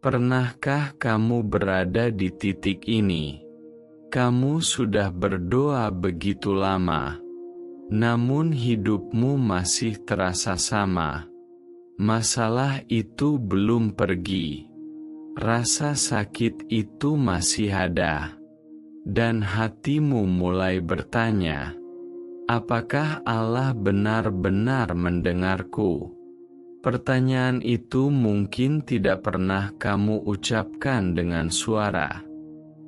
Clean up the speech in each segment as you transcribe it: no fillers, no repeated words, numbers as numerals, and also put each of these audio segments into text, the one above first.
Pernahkah kamu berada di titik ini? Kamu sudah berdoa begitu lama, namun hidupmu masih terasa sama. Masalah itu belum pergi. Rasa sakit itu masih ada. Dan hatimu mulai bertanya, apakah Allah benar-benar mendengarku? Pertanyaan itu mungkin tidak pernah kamu ucapkan dengan suara,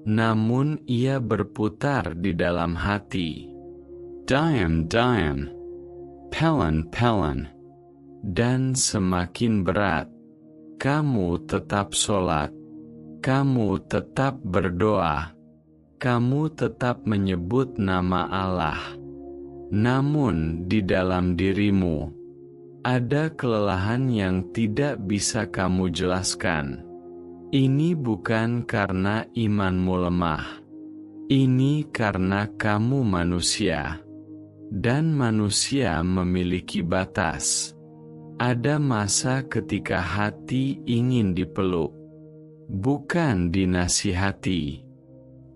namun ia berputar di dalam hati. Diam, pelan, dan semakin berat. Kamu tetap sholat, kamu tetap berdoa, kamu tetap menyebut nama Allah. Namun di dalam dirimu, ada kelelahan yang tidak bisa kamu jelaskan. Ini bukan karena imanmu lemah. Ini karena kamu manusia. Dan manusia memiliki batas. Ada masa ketika hati ingin dipeluk, bukan dinasihati.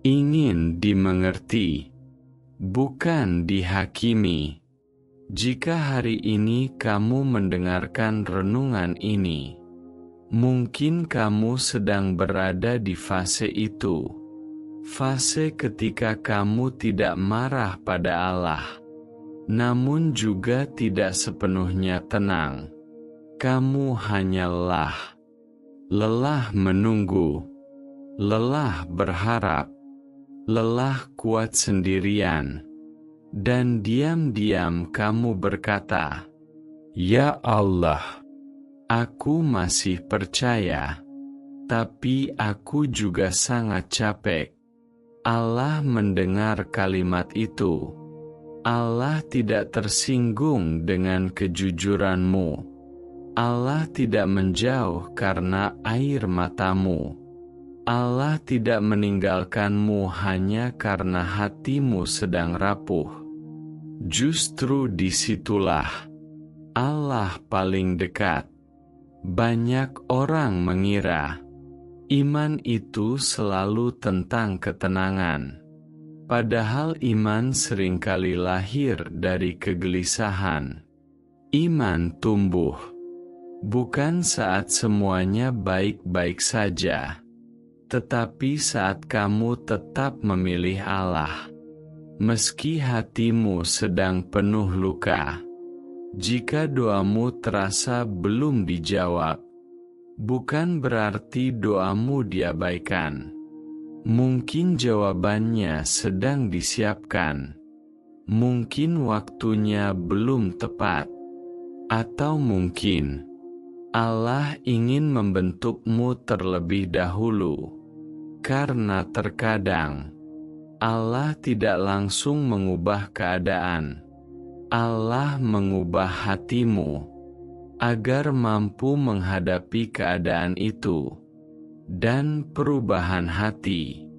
Ingin dimengerti, bukan dihakimi. Jika hari ini kamu mendengarkan renungan ini, mungkin kamu sedang berada di fase itu. Fase ketika kamu tidak marah pada Allah, namun juga tidak sepenuhnya tenang. Kamu hanya lelah menunggu, lelah berharap, lelah kuat sendirian, dan diam-diam kamu berkata, "Ya Allah, aku masih percaya, tapi aku juga sangat capek." Allah mendengar kalimat itu. Allah tidak tersinggung dengan kejujuranmu. Allah tidak menjauh karena air matamu. Allah tidak meninggalkanmu hanya karena hatimu sedang rapuh. Justru disitulah Allah paling dekat. Banyak orang mengira iman itu selalu tentang ketenangan. Padahal iman seringkali lahir dari kegelisahan. Iman tumbuh bukan saat semuanya baik-baik saja, tetapi saat kamu tetap memilih Allah. Meski hatimu sedang penuh luka, jika doamu terasa belum dijawab, bukan berarti doamu diabaikan. Mungkin jawabannya sedang disiapkan. Mungkin waktunya belum tepat. Atau mungkin Allah ingin membentukmu terlebih dahulu. Karena terkadang Allah tidak langsung mengubah keadaan. Allah mengubah hatimu agar mampu menghadapi keadaan itu. Dan perubahan hati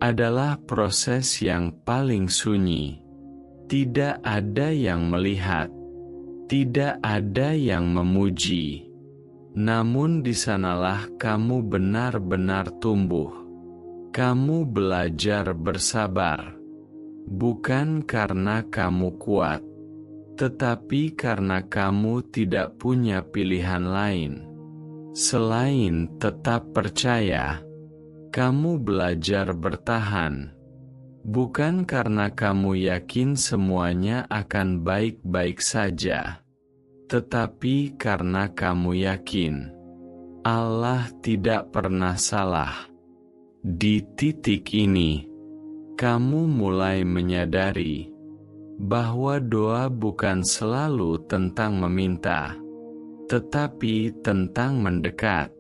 adalah proses yang paling sunyi. Tidak ada yang melihat, tidak ada yang memuji. Namun di sanalah kamu benar-benar tumbuh. Kamu belajar bersabar, bukan karena kamu kuat, tetapi karena kamu tidak punya pilihan lain. Selain tetap percaya, kamu belajar bertahan, bukan karena kamu yakin semuanya akan baik-baik saja, tetapi karena kamu yakin Allah tidak pernah salah. Di titik ini, kamu mulai menyadari bahwa doa bukan selalu tentang meminta, tetapi tentang mendekat,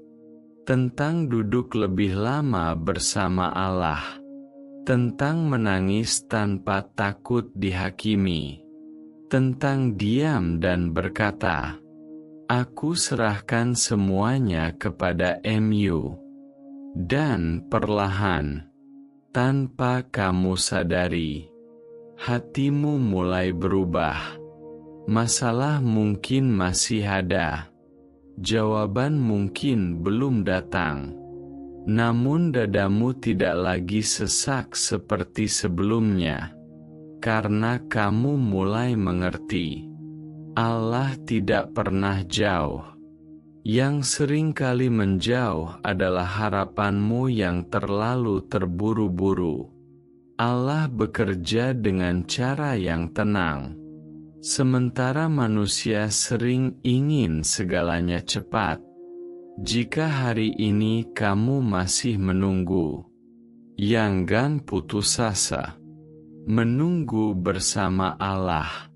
tentang duduk lebih lama bersama Allah, tentang menangis tanpa takut dihakimi, tentang diam dan berkata, "Aku serahkan semuanya kepada Mu." Dan perlahan, tanpa kamu sadari, hatimu mulai berubah. Masalah mungkin masih ada, jawaban mungkin belum datang, Namun dadamu tidak lagi sesak seperti sebelumnya, karena kamu mulai mengerti. Allah tidak pernah jauh. Yang seringkali menjauh adalah harapanmu yang terlalu terburu-buru. Allah bekerja dengan cara yang tenang, sementara manusia sering ingin segalanya cepat. Jika hari ini kamu masih menunggu, jangan putus asa. Menunggu bersama Allah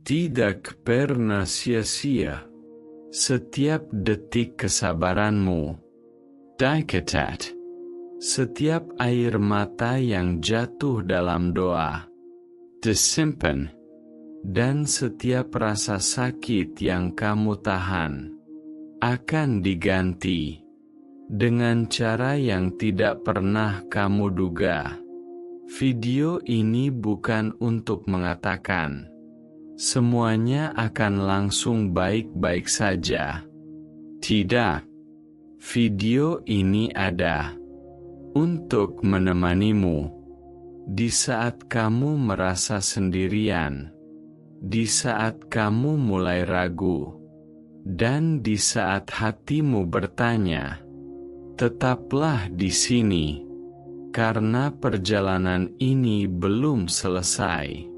tidak pernah sia-sia. Setiap detik kesabaranmu, diketat. Setiap air mata yang jatuh dalam doa, disimpan. Dan setiap rasa sakit yang kamu tahan, akan diganti dengan cara yang tidak pernah kamu duga. Video ini bukan untuk mengatakan semuanya akan langsung baik-baik saja. Tidak. Video ini ada untuk menemanimu di saat kamu merasa sendirian, di saat kamu mulai ragu, dan di saat hatimu bertanya. Tetaplah di sini, karena perjalanan ini belum selesai.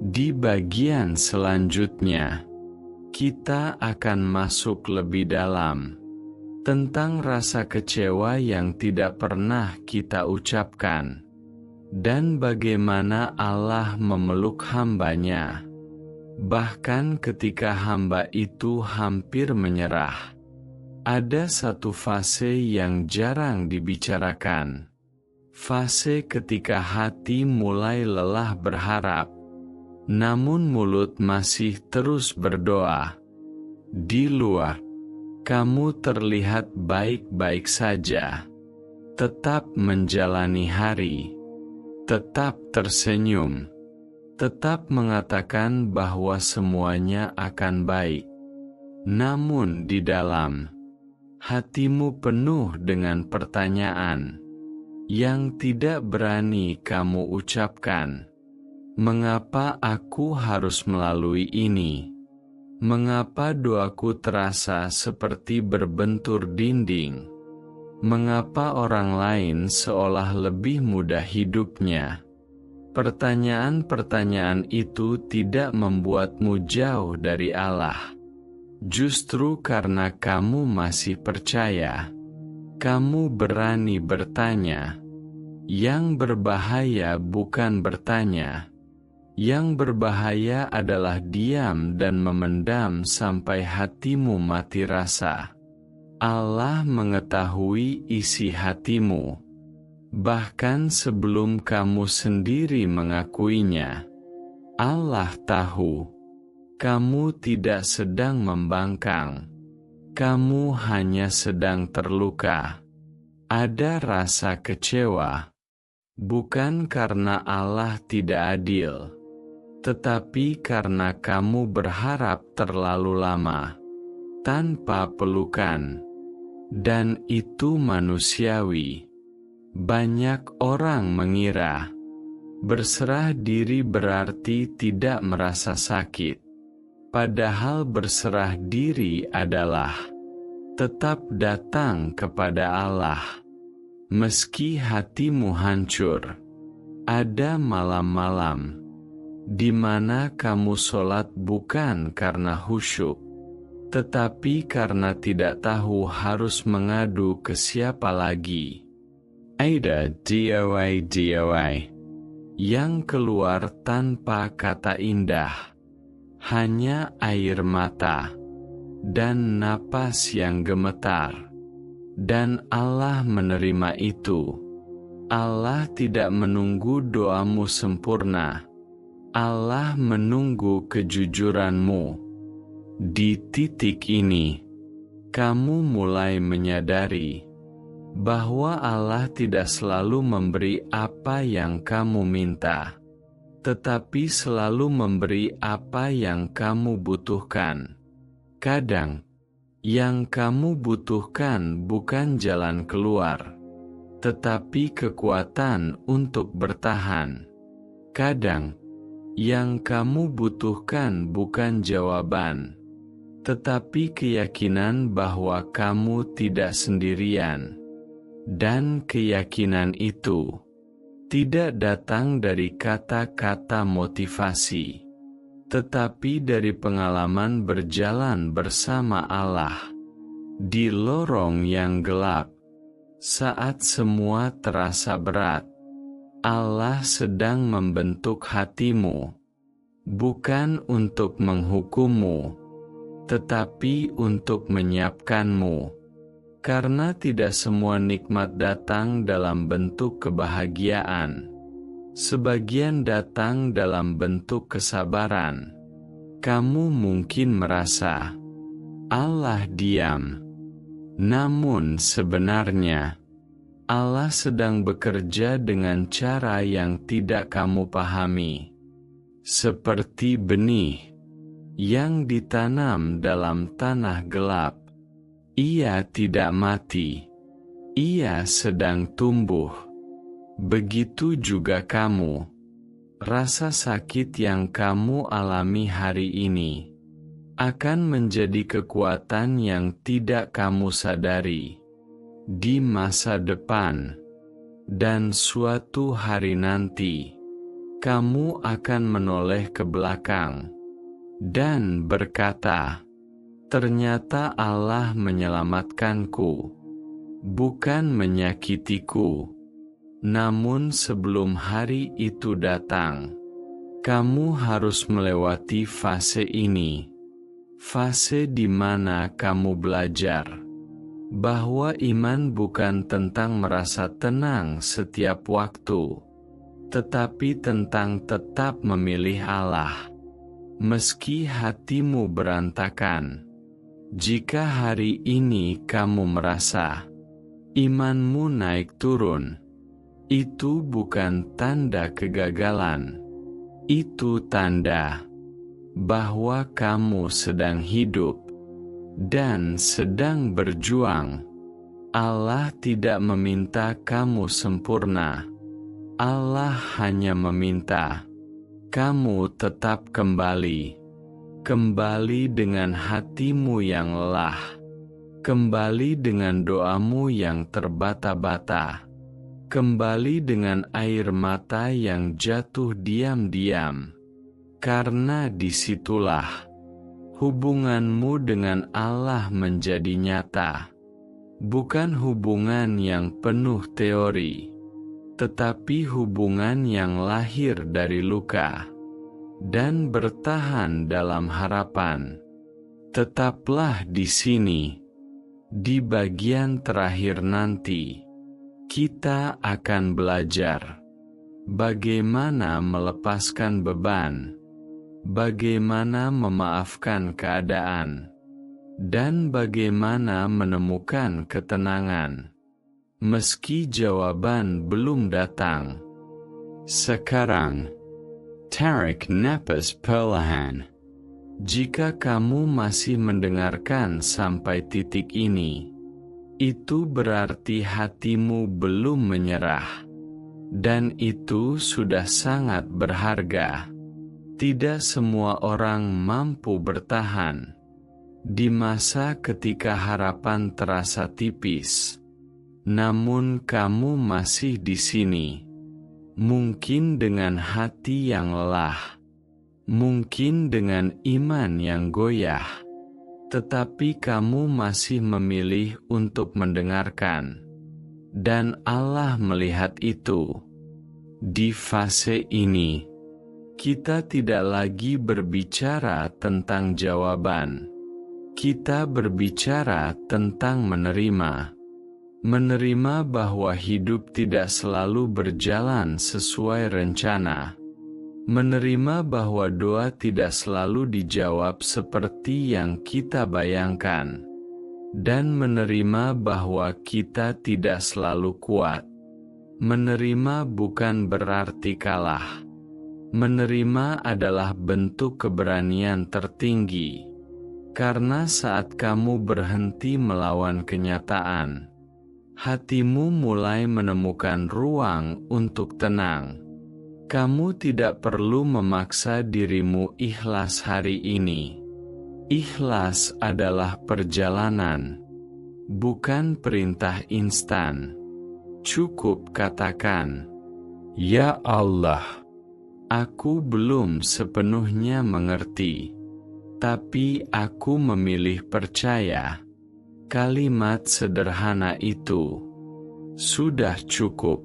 Di bagian selanjutnya, kita akan masuk lebih dalam tentang rasa kecewa yang tidak pernah kita ucapkan, dan bagaimana Allah memeluk hamba-Nya, bahkan ketika hamba itu hampir menyerah. Ada satu fase yang jarang dibicarakan, fase ketika hati mulai lelah berharap, namun mulut masih terus berdoa. Di luar, kamu terlihat baik-baik saja, tetap menjalani hari, tetap tersenyum, tetap mengatakan bahwa semuanya akan baik. Namun di dalam, hatimu penuh dengan pertanyaan yang tidak berani kamu ucapkan. Mengapa aku harus melalui ini? Mengapa doaku terasa seperti berbentur dinding? Mengapa orang lain seolah lebih mudah hidupnya? Pertanyaan-pertanyaan itu tidak membuatmu jauh dari Allah. Justru karena kamu masih percaya, kamu berani bertanya. Yang berbahaya bukan bertanya. Yang berbahaya adalah diam dan memendam sampai hatimu mati rasa. Allah mengetahui isi hatimu, bahkan sebelum kamu sendiri mengakuinya. Allah tahu, kamu tidak sedang membangkang, kamu hanya sedang terluka. Ada rasa kecewa, bukan karena Allah tidak adil, tetapi karena kamu berharap terlalu lama tanpa pelukan, dan itu manusiawi. Banyak orang mengira berserah diri berarti tidak merasa sakit, padahal berserah diri adalah tetap datang kepada Allah, meski hatimu hancur. Ada malam-malam di mana kamu sholat bukan karena khusyuk, tetapi karena tidak tahu harus mengadu ke siapa lagi. Ada DOI yang keluar tanpa kata indah, hanya air mata dan napas yang gemetar, dan Allah menerima itu. Allah tidak menunggu doamu sempurna, Allah menunggu kejujuranmu. Di titik ini, kamu mulai menyadari bahwa Allah tidak selalu memberi apa yang kamu minta, tetapi selalu memberi apa yang kamu butuhkan. Kadang, yang kamu butuhkan bukan jalan keluar, tetapi kekuatan untuk bertahan. Kadang, yang kamu butuhkan bukan jawaban, tetapi keyakinan bahwa kamu tidak sendirian. Dan keyakinan itu tidak datang dari kata-kata motivasi, tetapi dari pengalaman berjalan bersama Allah di lorong yang gelap. Saat semua terasa berat, Allah sedang membentuk hatimu, bukan untuk menghukummu, tetapi untuk menyiapkanmu. Karena tidak semua nikmat datang dalam bentuk kebahagiaan. Sebagian datang dalam bentuk kesabaran. Kamu mungkin merasa Allah diam. Namun sebenarnya, Allah sedang bekerja dengan cara yang tidak kamu pahami. Seperti benih yang ditanam dalam tanah gelap. Ia tidak mati. Ia sedang tumbuh. Begitu juga kamu. Rasa sakit yang kamu alami hari ini akan menjadi kekuatan yang tidak kamu sadari di masa depan. Dan suatu hari nanti, kamu akan menoleh ke belakang dan berkata, ternyata Allah menyelamatkanku, bukan menyakitiku. Namun sebelum hari itu datang, kamu harus melewati fase ini. Fase di mana kamu belajar bahwa iman bukan tentang merasa tenang setiap waktu, tetapi tentang tetap memilih Allah. Meski hatimu berantakan. Jika hari ini kamu merasa imanmu naik turun, itu bukan tanda kegagalan. Itu tanda bahwa kamu sedang hidup dan sedang berjuang. Allah tidak meminta kamu sempurna. Allah hanya meminta kamu tetap kembali dengan hatimu yang lelah, kembali dengan doamu yang terbata-bata, kembali dengan air mata yang jatuh diam-diam, karena disitulah hubunganmu dengan Allah menjadi nyata, bukan hubungan yang penuh teori, tetapi hubungan yang lahir dari luka dan bertahan dalam harapan. Tetaplah di sini. Di bagian terakhir nanti, kita akan belajar bagaimana melepaskan beban, bagaimana memaafkan keadaan, dan bagaimana menemukan ketenangan, meski jawaban belum datang. Sekarang, tarik napas perlahan. Jika kamu masih mendengarkan sampai titik ini, itu berarti hatimu belum menyerah. Dan itu sudah sangat berharga. Tidak semua orang mampu bertahan di masa ketika harapan terasa tipis. Namun kamu masih di sini. Mungkin dengan hati yang lelah, mungkin dengan iman yang goyah, tetapi kamu masih memilih untuk mendengarkan. Dan Allah melihat itu. Di fase ini, kita tidak lagi berbicara tentang jawaban. Kita berbicara tentang menerima. Menerima bahwa hidup tidak selalu berjalan sesuai rencana. Menerima bahwa doa tidak selalu dijawab seperti yang kita bayangkan. Dan menerima bahwa kita tidak selalu kuat. Menerima bukan berarti kalah. Menerima adalah bentuk keberanian tertinggi. Karena saat kamu berhenti melawan kenyataan, hatimu mulai menemukan ruang untuk tenang. Kamu tidak perlu memaksa dirimu ikhlas hari ini. Ikhlas adalah perjalanan, bukan perintah instan. Cukup katakan, "Ya Allah, aku belum sepenuhnya mengerti, tapi aku memilih percaya." Kalimat sederhana itu sudah cukup.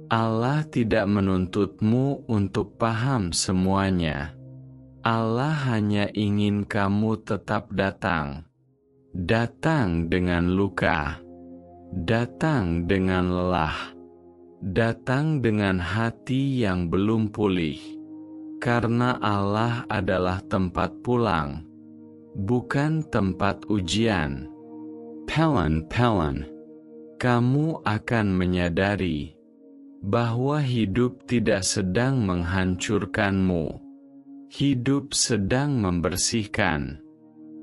Allah tidak menuntutmu untuk paham semuanya. Allah hanya ingin kamu tetap datang. Datang dengan luka, datang dengan lelah, datang dengan hati yang belum pulih. Karena Allah adalah tempat pulang, bukan tempat ujian. Pelan-pelan, kamu akan menyadari bahwa hidup tidak sedang menghancurkanmu. Hidup sedang membersihkan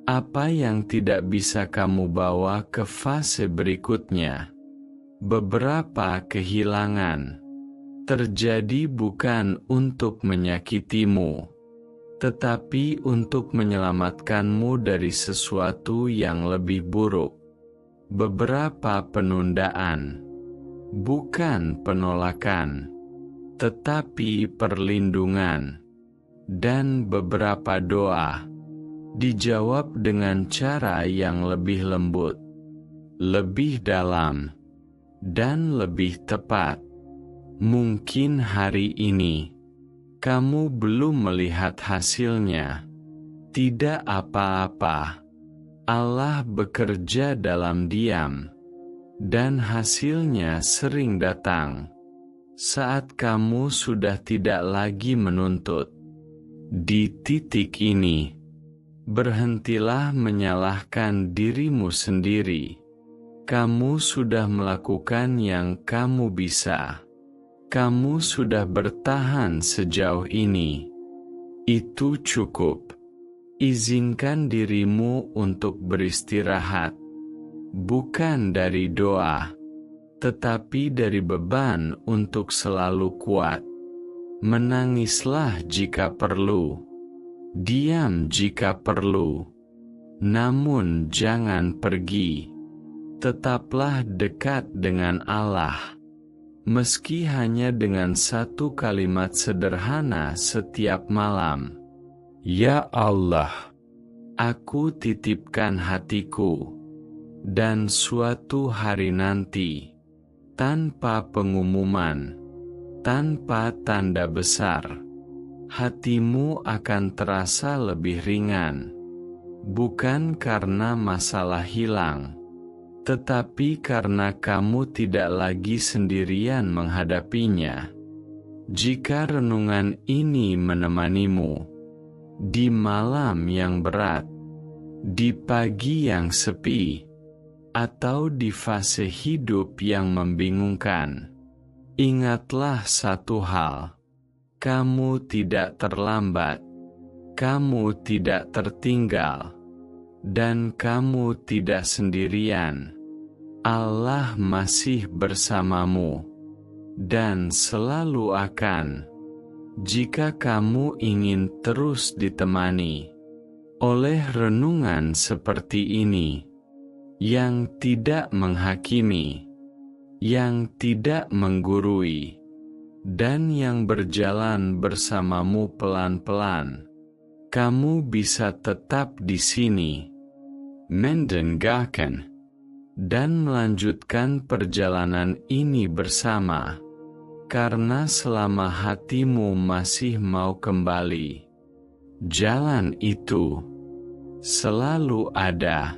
apa yang tidak bisa kamu bawa ke fase berikutnya. Beberapa kehilangan terjadi bukan untuk menyakitimu, tetapi untuk menyelamatkanmu dari sesuatu yang lebih buruk. Beberapa penundaan bukan penolakan, tetapi perlindungan. Dan beberapa doa dijawab dengan cara yang lebih lembut, lebih dalam, dan lebih tepat. Mungkin hari ini kamu belum melihat hasilnya. Tidak apa-apa. Allah bekerja dalam diam, dan hasilnya sering datang saat kamu sudah tidak lagi menuntut. Di titik ini, berhentilah menyalahkan dirimu sendiri. Kamu sudah melakukan yang kamu bisa. Kamu sudah bertahan sejauh ini. Itu cukup. Izinkan dirimu untuk beristirahat, bukan dari doa, tetapi dari beban untuk selalu kuat. Menangislah jika perlu, diam jika perlu, namun jangan pergi. Tetaplah dekat dengan Allah, meski hanya dengan satu kalimat sederhana setiap malam. Ya Allah, aku titipkan hatiku, dan suatu hari nanti, tanpa pengumuman, tanpa tanda besar, hatimu akan terasa lebih ringan. Bukan karena masalah hilang, tetapi karena kamu tidak lagi sendirian menghadapinya. Jika renungan ini menemanimu di malam yang berat, di pagi yang sepi, atau di fase hidup yang membingungkan, ingatlah satu hal: kamu tidak terlambat, kamu tidak tertinggal, dan kamu tidak sendirian. Allah masih bersamamu, dan selalu akan, jika kamu ingin terus ditemani oleh renungan seperti ini, yang tidak menghakimi, yang tidak menggurui, dan yang berjalan bersamamu pelan-pelan. Kamu bisa tetap di sini, mendengarkan, dan melanjutkan perjalanan ini bersama, karena selama hatimu masih mau kembali, jalan itu selalu ada.